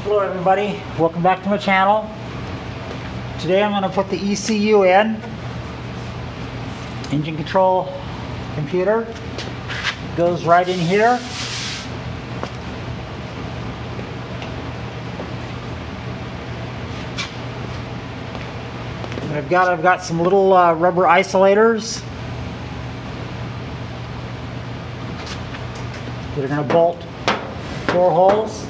Hello everybody, welcome back to my channel. Today I'm going to put the ECU in. Engine control computer. Goes right in here. And I've got some little rubber isolators that are going to bolt 4 holes.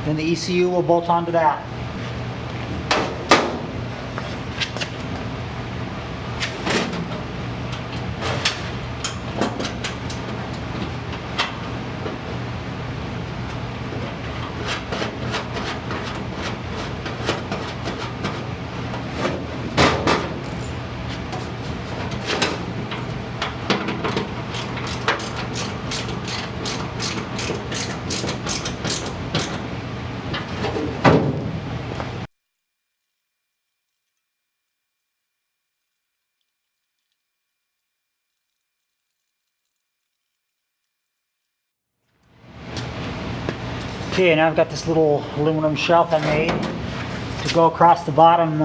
Then the ECU will bolt onto that. Okay, now I've got this little aluminum shelf I made to go across the bottom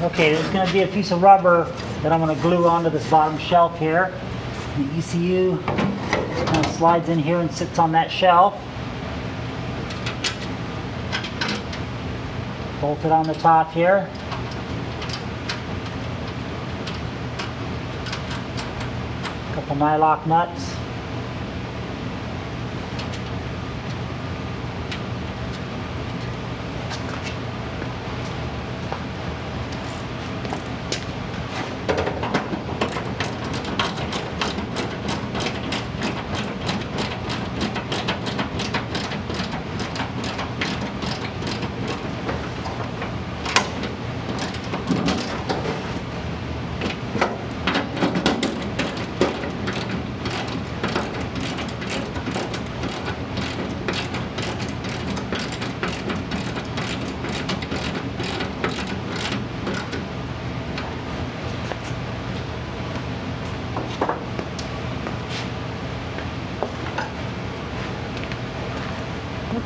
Okay, there's going to be a piece of rubber that I'm going to glue onto this bottom shelf here. The ECU just kind of slides in here and sits on that shelf. Bolt it on the top here. A couple nylock nuts.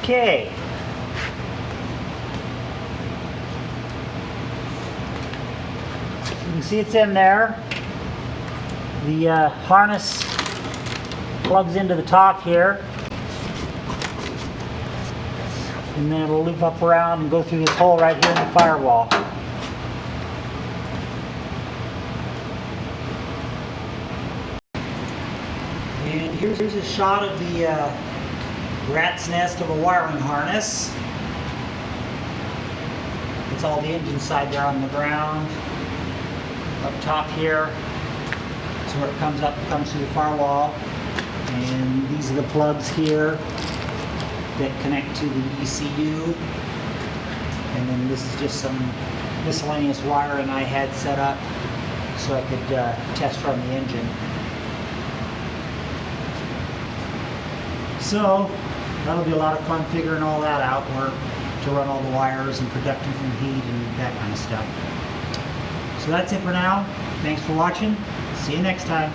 Okay. You can see it's in there. The harness plugs into the top here. And then it'll loop up around and go through this hole right here in the firewall. And here's a shot of the rat's nest of a wiring harness. It's all the engine side there on the ground. Up top here, so where it comes up, it comes through the firewall. And these are the plugs here that connect to the ECU. And then this is just some miscellaneous wiring I had set up so I could test run the engine. So that'll be a lot of fun figuring all that out, where to run all the wires and protect them from heat and that kind of stuff. So that's it for now. Thanks for watching. See you next time.